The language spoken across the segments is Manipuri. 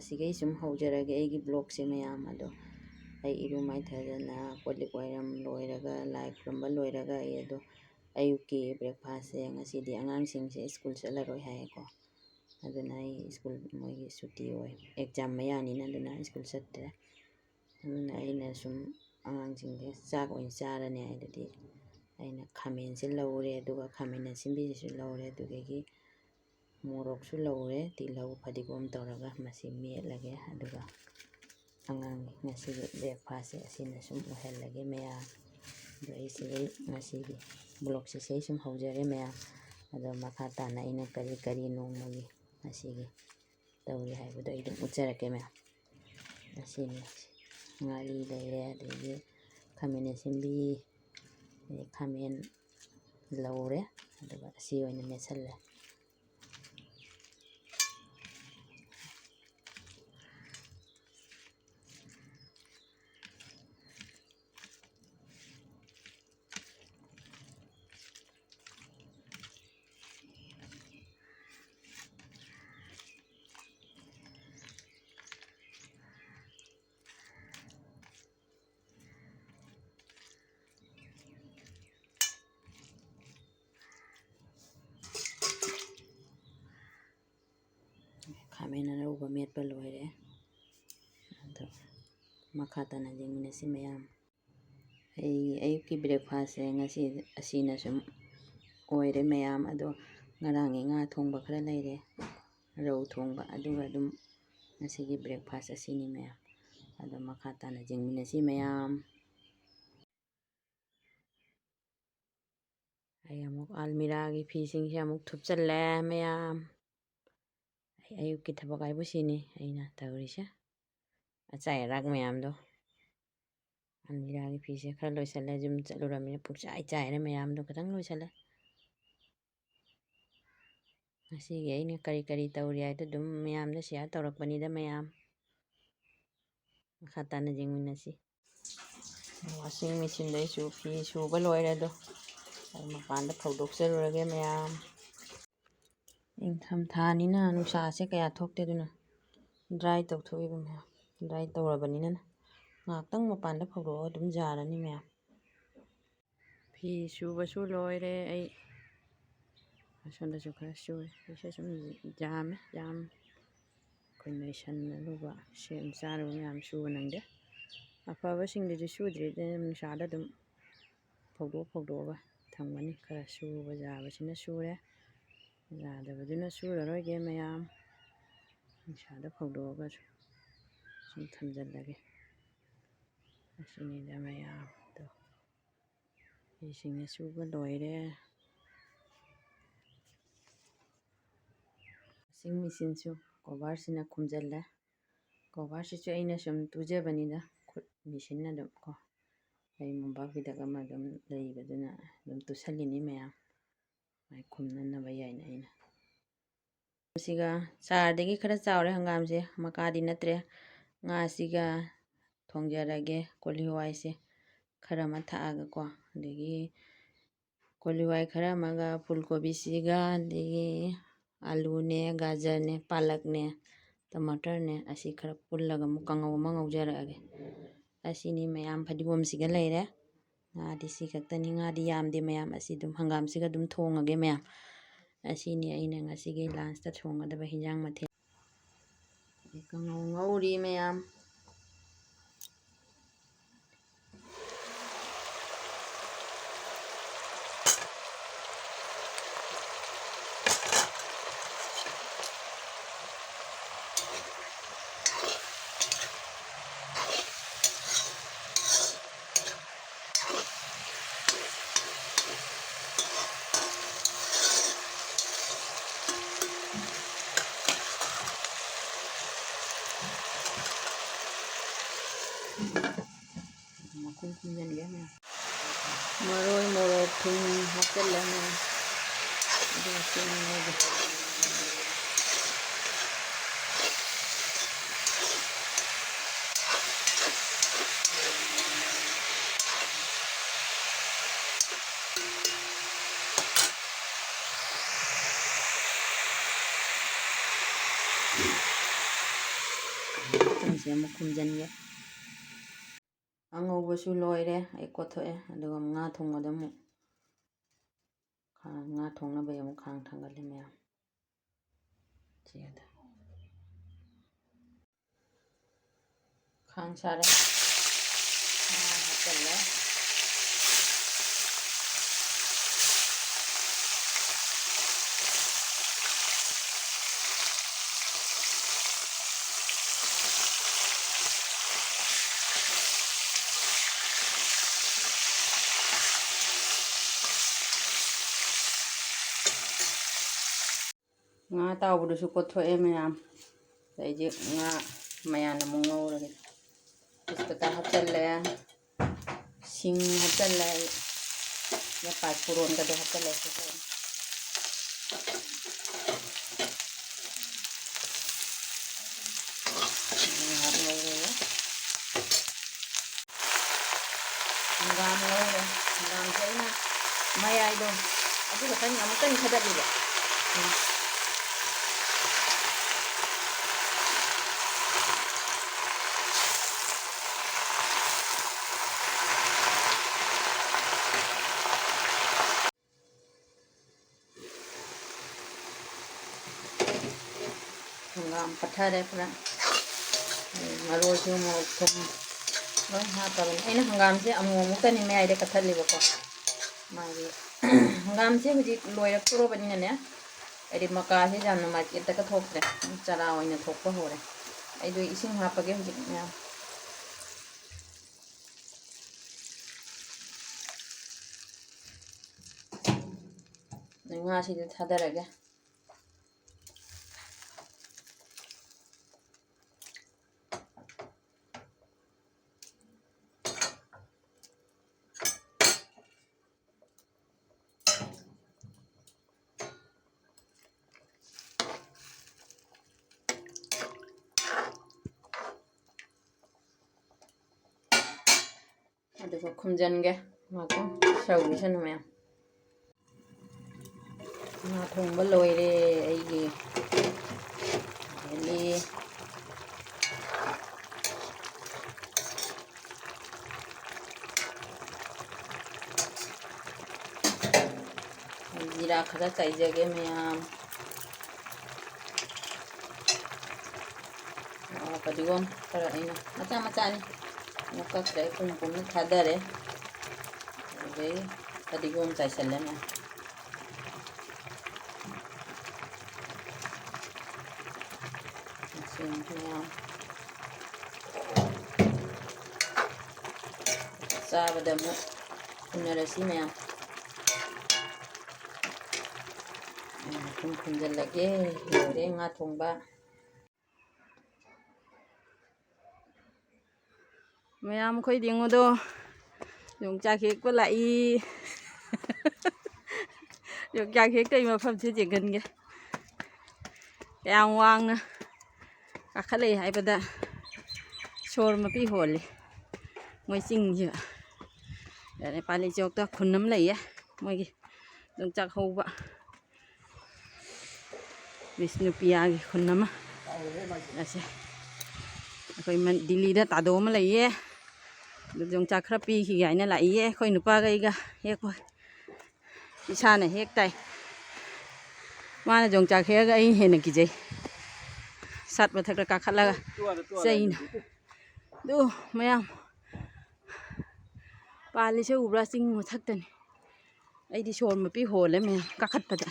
ꯉꯁꯤꯒꯩ ꯁꯨꯝ ꯍꯧꯖꯔꯒꯦ ꯑꯩꯒꯤ ꯕ꯭ꯂꯣꯛꯁꯦ ꯃꯌꯥꯝ ꯑꯗꯣ ꯑꯩ ꯏꯔꯨ ꯃꯥꯏꯊꯗꯅ ꯀꯣꯜ-ꯂꯤꯛ ꯋꯥꯏꯔꯝ ꯂꯣꯏꯔꯒ ꯂꯥꯏ ꯈꯨꯔꯨꯝꯕ ꯂꯣꯏꯔꯒ ꯑꯩ ꯑꯗꯣ ꯑꯌꯨꯛꯀꯤ ꯕ꯭ꯔꯦꯛꯐꯥꯁꯁꯦ ꯉꯁꯤꯗꯤ ꯑꯉꯥꯡꯁꯤꯡꯁꯦ ꯁ꯭ꯀꯨꯜ ꯆꯠꯂꯔꯣꯏ ꯍꯥꯏꯌꯦꯀꯣ ꯑꯗꯨꯅ ꯑꯩ ꯁ꯭ꯀꯨꯜ ꯃꯣꯏꯒꯤ ꯁꯨꯇꯤ ꯑꯣꯏ ꯑꯦꯛꯖꯥꯝ ꯃꯌꯥꯅꯤꯅ ꯑꯗꯨꯅ ꯁ꯭ꯀꯨꯜ ꯆꯠꯇ꯭ꯔꯦ ꯑꯗꯨꯅ ꯑꯩꯅ ꯁꯨꯝ ꯑꯉꯥꯡꯁꯤꯡꯁꯦ ꯆꯥꯛ ꯑꯣꯏꯅ ꯆꯥꯔꯅꯤ ꯍꯥꯏꯗꯨꯗꯤ ꯑꯩꯅ ꯈꯥꯃꯦꯟꯁꯦ ꯂꯧꯔꯦ ꯑꯗꯨꯒ ꯈꯥꯃꯦꯟ ꯑꯁꯤꯟꯕꯤꯁꯤꯁꯨ ꯂꯧꯔꯦ ꯑꯗꯨꯗꯒꯤ ꯃꯣꯔꯣꯛꯁꯨ ꯂꯧꯔꯦ ꯇꯤꯜꯍꯧ ꯐꯗꯤꯒꯣꯝ ꯇꯧꯔꯒ ꯃꯁꯤ ꯃꯦꯠꯂꯒꯦ ꯑꯗꯨꯒ ꯑꯉꯥꯡꯒꯤ ꯉꯁꯤꯒꯤ ꯕ꯭ꯔꯦꯛꯐꯥꯁꯁꯦ ꯑꯁꯤꯅ ꯁꯨꯝ ꯑꯣꯏꯍꯜꯂꯒꯦ ꯃꯌꯥꯝ ꯑꯗꯣ ꯑꯩ ꯉꯁꯤꯒꯤ ꯕ꯭ꯂꯣꯛꯁꯦ ꯁꯤ ꯁꯨꯝ ꯍꯧꯖꯔꯦ ꯃꯌꯥꯝ ꯑꯗꯣ ꯃꯈꯥ ꯇꯥꯅ ꯑꯩꯅ ꯀꯔꯤ ꯀꯔꯤ ꯅꯣꯡꯃꯒꯤ ꯉꯁꯤꯒꯤ ꯇꯧꯔꯤ ꯍꯥꯏꯕꯗꯣ ꯑꯩ ꯑꯗꯨꯝ ꯎꯠꯆꯔꯛꯀꯦ ꯃꯌꯥꯝ ꯑꯁꯤꯅꯤ ꯉꯥꯔꯤ ꯂꯩꯔꯦ ꯑꯗꯒꯤ ꯈꯥꯃꯦꯟ ꯑꯁꯤꯟꯕꯤ ꯑꯗꯩ ꯈꯥꯃꯦꯟ ꯂꯧꯔꯦ ꯑꯗꯨꯒ ꯑꯁꯤ ꯑꯣꯏꯅ ꯃꯦꯠꯁꯜꯂꯦ ꯈꯥꯃꯦꯟ ꯑꯔꯧꯕ ꯃꯦꯠꯄ ꯂꯣꯏꯔꯦ ꯑꯗꯣ ꯃꯈꯥ ꯇꯥꯅ ꯌꯦꯡꯃꯤꯟꯅꯁꯤ ꯃꯌꯥꯝ ꯑꯩ ꯑꯌꯨꯛꯀꯤ ꯕ꯭ꯔꯦꯛꯐꯥꯁꯁꯦ ꯉꯁꯤ ꯑꯁꯤꯅ ꯁꯨꯝ ꯑꯣꯏꯔꯦ ꯃꯌꯥꯝ ꯑꯗꯣ ꯉꯔꯥꯡꯒꯤ ꯉꯥ ꯊꯣꯡꯕ ꯈꯔ ꯂꯩꯔꯦ ꯔꯧ ꯊꯣꯡꯕ ꯑꯗꯨꯒ ꯑꯗꯨꯝ ꯉꯁꯤꯒꯤ ꯕ꯭ꯔꯦꯛꯐꯥꯁ ꯑꯁꯤꯅꯤ ꯃꯌꯥꯝ ꯑꯗꯣ ꯃꯈꯥ ꯇꯥꯅ ꯌꯦꯡꯃꯤꯟꯅꯁꯤ ꯃꯌꯥꯝ ꯑꯩ ꯑꯃꯨꯛ ꯑꯜꯃꯤꯔꯥꯒꯤ ꯐꯤꯁꯤꯡꯁꯦ ꯑꯃꯨꯛ ꯊꯨꯞꯆꯜꯂꯦ ꯃꯌꯥꯝ ꯑꯌꯨꯛꯀꯤ ꯊꯕꯛ ꯍꯥꯏꯕꯨ ꯁꯤꯅꯤ ꯑꯩꯅ ꯇꯧꯔꯤꯁꯦ ꯑꯆꯥꯏ ꯑꯔꯥꯛ ꯃꯌꯥꯝꯗꯣ ꯑꯜꯃꯤꯔꯥꯒꯤ ꯐꯤꯁꯦ ꯈꯔ ꯂꯣꯏꯁꯤꯜꯂꯦ ꯌꯨꯝ ꯆꯠꯂꯨꯔꯃꯤꯅ ꯄꯨꯡꯆꯥꯏ ꯆꯥꯏꯔꯦ ꯃꯌꯥꯝꯗꯣ ꯈꯤꯇꯪ ꯂꯣꯏꯁꯤꯜꯂꯦ ꯉꯁꯤꯒꯤ ꯑꯩꯅ ꯀꯔꯤ ꯀꯔꯤ ꯇꯧꯔꯤ ꯍꯥꯏꯗꯣ ꯑꯗꯨꯝ ꯃꯌꯥꯝꯗ ꯁꯤꯌꯥꯔ ꯇꯧꯔꯛꯄꯅꯤꯗ ꯃꯌꯥꯝ ꯃꯈꯥ ꯇꯥꯅ ꯌꯦꯡꯃꯤꯟꯅꯁꯤ ꯋꯥꯁꯤꯡ ꯃꯦꯆꯤꯟꯗꯩꯁꯨ ꯐꯤ ꯁꯨꯕ ꯂꯣꯏꯔꯦ ꯑꯗꯣ ꯑꯩ ꯃꯄꯥꯟꯗ ꯐꯧꯗꯣꯛꯆꯔꯨꯔꯒꯦ ꯃꯌꯥꯝ ꯏꯪꯊꯝꯊꯥꯅꯤꯅ ꯅꯨꯡꯁꯥꯁꯦ ꯀꯌꯥ ꯊꯣꯛꯇꯦ ꯑꯗꯨꯅ ꯗ꯭ꯔꯥꯏ ꯇꯧꯊꯣꯛꯏꯕ ꯃꯌꯥꯝ ꯗ꯭ꯔꯥꯏ ꯇꯧꯔꯕꯅꯤꯅ ꯉꯥꯏꯍꯥꯛꯇꯪ ꯃꯄꯥꯟꯗ ꯐꯧꯗꯣꯛꯑꯒ ꯑꯗꯨꯝ ꯌꯥꯔꯅꯤ ꯃꯌꯥꯝ ꯐꯤ ꯁꯨꯕꯁꯨ ꯂꯣꯏꯔꯦ ꯑꯩ ꯑꯁꯣꯝꯗꯁꯨ ꯈꯔ ꯁꯨꯔꯦ ꯐꯤꯁꯦ ꯁꯨꯝ ꯌꯥꯝꯃꯦ ꯑꯩꯈꯣꯏ ꯅꯣꯏꯁꯟꯅꯔꯨꯕ ꯁꯦꯝ ꯆꯥꯔꯨꯕ ꯃꯌꯥꯝ ꯁꯨꯕ ꯅꯪꯗꯦ ꯑꯐꯕꯁꯤꯡꯗꯨꯗꯤ ꯁꯨꯗ꯭ꯔꯤꯗ ꯅꯨꯡꯁꯥꯗ ꯑꯗꯨꯝ ꯐꯧꯗꯣꯛꯑꯒ ꯊꯝꯒꯅꯤ ꯈꯔ ꯁꯨꯕ ꯌꯥꯕꯁꯤꯅ ꯁꯨꯔꯦ ꯌꯥꯗꯕꯗꯨꯅ ꯁꯨꯔꯔꯣꯏꯒꯦ ꯃꯌꯥꯝ ꯅꯨꯡꯁꯥꯗ ꯐꯧꯗꯣꯛꯑꯒ ꯁꯨꯝ ꯊꯝꯖꯤꯜꯂꯒꯦ ꯑꯁꯤꯅꯤꯗ ꯃꯌꯥꯝ ꯑꯗꯣ ꯐꯤꯁꯤꯡꯅ ꯁꯨꯕ ꯂꯣꯏꯔꯦ ꯋꯥꯁꯤꯡ ꯃꯦꯆꯤꯟꯁꯨ ꯀꯣꯚꯔꯁꯤꯅ ꯈꯨꯝꯖꯤꯜꯂꯦ ꯀꯣꯚꯔꯁꯤꯁꯨ ꯑꯩꯅ ꯁꯨꯝ ꯇꯨꯖꯕꯅꯤꯗ ꯈꯨꯠ ꯃꯦꯆꯤꯟꯅ ꯑꯗꯨꯝ ꯀꯣ ꯑꯩ ꯃꯣꯝꯄꯥꯛ ꯐꯤꯗꯛ ꯑꯃ ꯑꯗꯨꯝ ꯂꯩꯕꯗꯨꯅ ꯑꯗꯨꯝ ꯇꯨꯁꯜꯂꯤꯅꯤ ꯃꯌꯥꯝ ꯃꯥꯏ ꯈꯨꯝꯅꯅꯕ ꯌꯥꯏꯅ ꯑꯩꯅ ꯁꯤꯒ ꯆꯥꯔꯗꯒꯤ ꯈꯔ ꯆꯥꯎꯔꯦ ꯍꯪꯒꯥꯝꯁꯦ ꯃꯀꯥꯗꯤ ꯅꯠꯇ꯭ꯔꯦ ꯉꯥꯁꯤꯒ ꯊꯣꯡꯖꯔꯒꯦ ꯀꯣꯂꯤ ꯍꯋꯥꯏꯁꯦ ꯈꯔ ꯑꯃ ꯊꯥꯛꯑꯒꯀꯣ ꯑꯗꯒꯤ ꯀꯣꯂꯤ ꯍꯋꯥꯏ ꯈꯔ ꯑꯃꯒ ꯐꯨꯜ ꯀꯣꯕꯤꯁꯤꯒ ꯑꯗꯒꯤ ꯑꯂꯨꯅꯦ ꯒꯥꯖꯔꯅꯦ ꯄꯥꯂꯛꯅꯦ ꯇꯃꯥꯇꯔꯅꯦ ꯑꯁꯤ ꯈꯔ ꯄꯨꯜꯂꯒ ꯑꯃꯨꯛ ꯀꯥꯡꯉꯧ ꯑꯃ ꯉꯧꯖꯔꯛꯑꯒꯦ ꯑꯁꯤꯅꯤ ꯃꯌꯥꯝ ꯐꯗꯤꯒꯣꯝꯁꯤꯒ ꯂꯩꯔꯦ ꯉꯥꯗꯤ ꯁꯤ ꯈꯛꯇꯅꯤ ꯉꯥꯗꯤ ꯌꯥꯝꯗꯦ ꯃꯌꯥꯝ ꯑꯁꯤ ꯑꯗꯨꯝ ꯍꯪꯒꯥꯝꯁꯤꯒ ꯑꯗꯨꯝ ꯊꯣꯡꯉꯒꯦ ꯃꯌꯥꯝ ꯑꯁꯤꯅꯤ ꯑꯩꯅ ꯉꯁꯤꯒꯤ ꯂꯥꯟꯁꯇ ꯊꯣꯡꯒꯗꯕ ꯍꯤꯟꯖꯥꯡ ꯃꯊꯦꯜ ꯀꯥꯡꯉꯧ ꯉꯧꯔꯤ ꯃꯌꯥꯝ ꯃꯈꯨꯝ ꯈꯨꯝꯖꯤꯟꯒꯦ ꯃꯌꯥꯝ ꯃꯔꯣꯏ ꯃꯣꯔꯣꯛ ꯊꯨꯝ ꯍꯥꯞꯆꯤꯜꯂꯦ ꯃꯌꯥꯝ ꯑꯗꯨꯒ ꯆꯦꯡ ꯉꯧꯒꯦ ꯃꯊꯪꯁꯦ ꯑꯃꯨꯛ ꯈꯨꯝꯖꯤꯟꯒꯦ ꯑꯉꯧꯕꯁꯨ ꯂꯣꯏꯔꯦ ꯑꯩ ꯀꯣꯠꯊꯣꯛꯑꯦ ꯑꯗꯨꯒ ꯉꯥ ꯊꯣꯡꯕꯗ ꯑꯃꯨꯛ ꯉꯥ ꯊꯣꯡꯅꯕꯒꯤ ꯑꯃꯨꯛ ꯈꯥꯡ ꯊꯥꯡꯒꯠꯂꯤ ꯃꯌꯥꯝ ꯁꯤꯗ ꯈꯥꯡ ꯁꯥꯔꯦ ꯉꯥ ꯍꯥꯞꯆꯜꯂꯦ ꯉꯥ ꯇꯥꯎꯕꯗꯨꯁꯨ ꯀꯣꯠꯊꯣꯛꯑꯦ ꯃꯌꯥꯝ ꯑꯗꯩꯗꯤ ꯉꯥ ꯃꯌꯥꯟ ꯑꯃꯨꯛ ꯉꯧꯔꯒꯦ ꯇꯦꯖꯄꯇꯥ ꯍꯥꯞꯆꯜꯂꯦ ꯁꯤꯡ ꯍꯥꯞꯆꯜꯂꯦ ꯄꯥঁꯆꯐꯣꯔꯣꯟꯒꯗꯣ ꯍꯥꯞꯆꯜꯂꯦ ꯉꯥꯏꯍꯥꯛ ꯉꯧꯔꯦ ꯍꯪꯒꯥꯝ ꯉꯧꯔꯦ ꯍꯪꯒꯥꯝꯁꯦ ꯑꯩꯅ ꯃꯌꯥꯏꯗꯣ ꯑꯗꯨ ꯈꯛꯇꯪ ꯑꯃꯨꯛꯇꯪ ꯊꯥꯗꯠꯂꯤꯕ hanggang patare pula marosi mo kum no hapon ay na hanggang si amu kan ni may ide kathali ba ko mari hanggang si huji loira puro ba ni na ay maka si jam no market ta ka thok re chara oina thok pa hore ay do ising hapage huji na nga si de thadaraga adugo khumjange mako sawi sanu me na thongba loire aigi eli जीरा खरा चाहिए मैम पदिगोम खरा अना मचा मचानी नकरे पुम पुम थादरे पदिगोम चाइसले मैं चाबद उनरसी मैम खुंजल्लगे लोरे nga thongba मैम खोई दिंगो दो योंचा केक को लाई योंचा केक कई मफम से जेगन गे yang wang na kakale hai pada sor mapi holi moi sing ji ya pali jok ta khunam lai ya moi gi yoंचा hoba Vishnu Piya gi khunama ase khoi man Delhi da ta do ma lai ye yoंचा khra pi khi gai na lai ye khoi nupa gai ga hek khoi isa na hek tai mana yoंचा khe ga ai he na ki jai sat ba thak ka khat la ga sei na du mayam pali se ubra sing mu thak ta ni ai di sor ma pi hole me ka khat pa da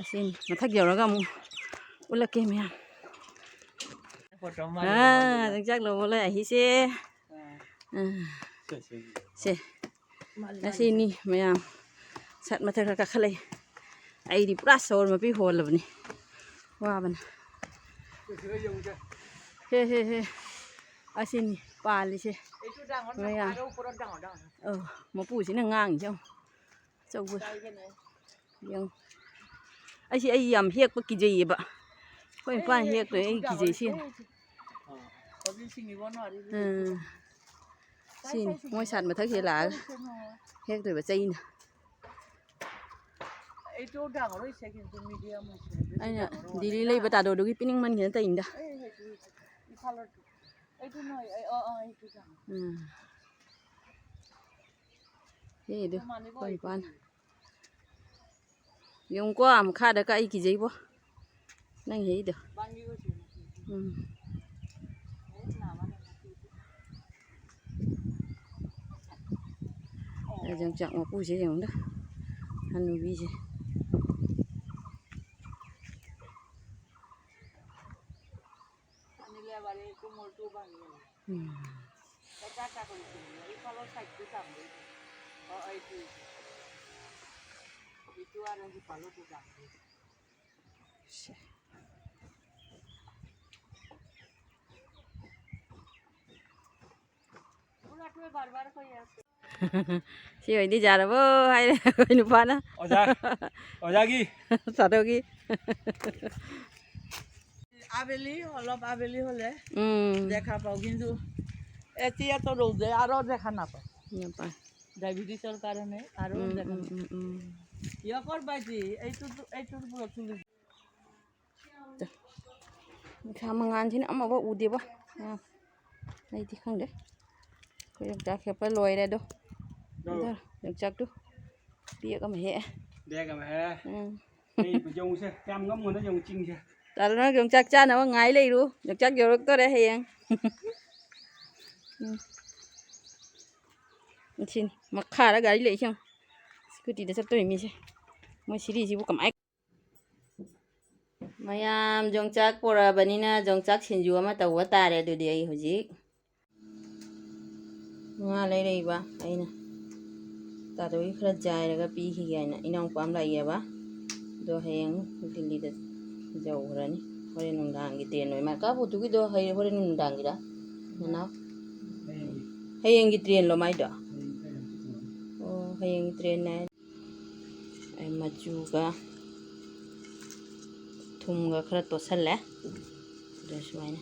asin ma thak yaw ra ga mu ulake mayam chắc là vô lại hi xe xe nó xin đi mày làm sạch mà thật là cả khơi ai đi plus rồi mà biết hồ là vậy qua bên he he he ai xin đi ba đi xe mày làm mà phụ chỉ là ngang chứ châu vừa nhưng ai chị ai làm hiếc bất kỳ gì vậy coi phải hiếc rồi ai kỳ gì xin xin ngôi sàn mà thấy kia là hết rồi bà chay nè anh ạ đi lấy bà ta đồ được cái pin mình hiện tại đó color. I don't know. I do that. นี่ดู Mani คน boy. ปานยงก็มค่าเด็กไอ้กี่ใจบ่นั่งเหี้ยเด้อ Bangi ko siya. แต่จังจังมาพูดเสียงเด้อฮันนูบีสิ Anila bale ko moto bangi. Kata ko siya. I follow side ko tambo. I do. Itu aran di follow ko tambo. Ula tu bar ko ya. Chị đi ra rồi bơ hay là coi nụ phán á ở ra ghi sao đâu kia Abeli অলপ আবেলি হলে ừ দেখা পাও কিন্তু এতিয়া তো রোদে আরো দেখা না পাও nhập à ডায়াবেটিসের কারণে আরো দেখা না ইয়া করবাইছি এইটুর পুরো তুলি khám mà ngàn chứ nó mà bao ủ đi bơ đây thì không đấy phải được chắc phải lôi đây đâu được chắc đâu bia có mà hẹ đè cả mẹ đi phải dùng xe cam ngắm mà nó dùng chinh xe tại nó được chắc chắn nó ngay lấy luôn được chắc vô tôi để hẹn xin mặc khá là gái lấy không cứ đi để sắp tới mình xem mới xí đi xí bút cầm ếch mayam jongchak pora banina jongchak sinju ama tawwa tare adudi ai hojik nga lai lai ba aina ta doi khara jai raga pi hi ga ina inong pam lai ya ba do heng dilli da jau rani hore nung dang gi ten noi ma ka bu tu gi do hore nung dang gi da na heng gi train lo mai do o heng train na ai ma chu ga thum ga khara to sal le da shwai na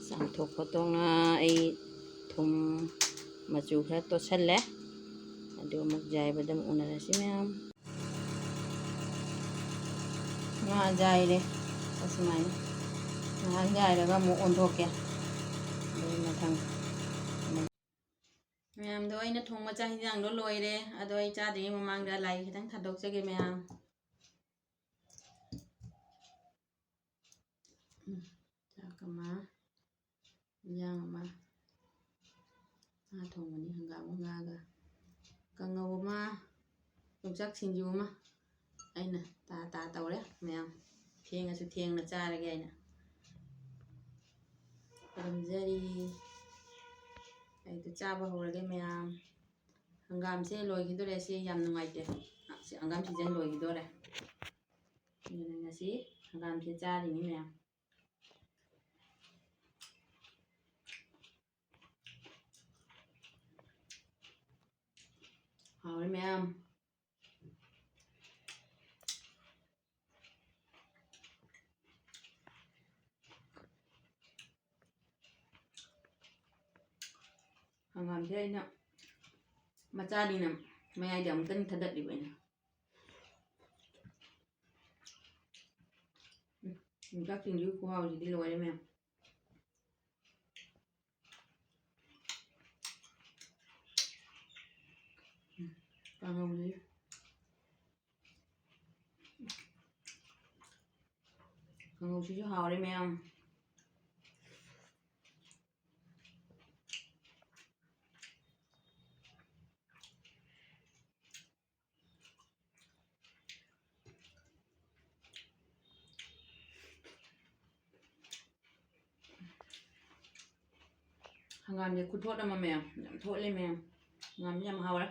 sang thok ko tong na ai thum ma chu khara to sal le ado mag jai badam una ra si ma'am nga jai le asmai na nga jai ra ga mo on thok ke ma thang ma'am do ai na thong ma cha hinjang do loi re ado ai cha de mamang da lai khitang thadok cha ge ma'am cha kama yang ma thong ni hanga nga ga kangau ma jongchak sinju ma aina ta tau re ma'am thieng asu thieng na cha re ge aina ramjari ai to cha ba hor ge ma'am hangam se loi gi do re se yam nungai te se hangam season loi gi do re ni na si hangam se cha ri ni ma'am hao re ma'am hangam se aina ma cha di nam mai ai dam kan thadat di baina jongchak sinju ko hao ji di loi re ma'am kangau ji kangau si hao re ma'am hangam je khut thot ama ma'am yam thot le ma'am ngam yam hao re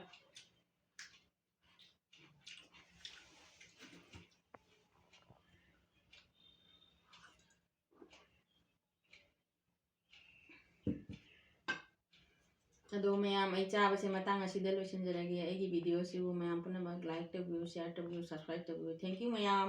ado ma'am ai cha ba se matang asida loisin jarage ai gi video si bu ma'am puna mag like to view share to view subscribe to view thank you ma'am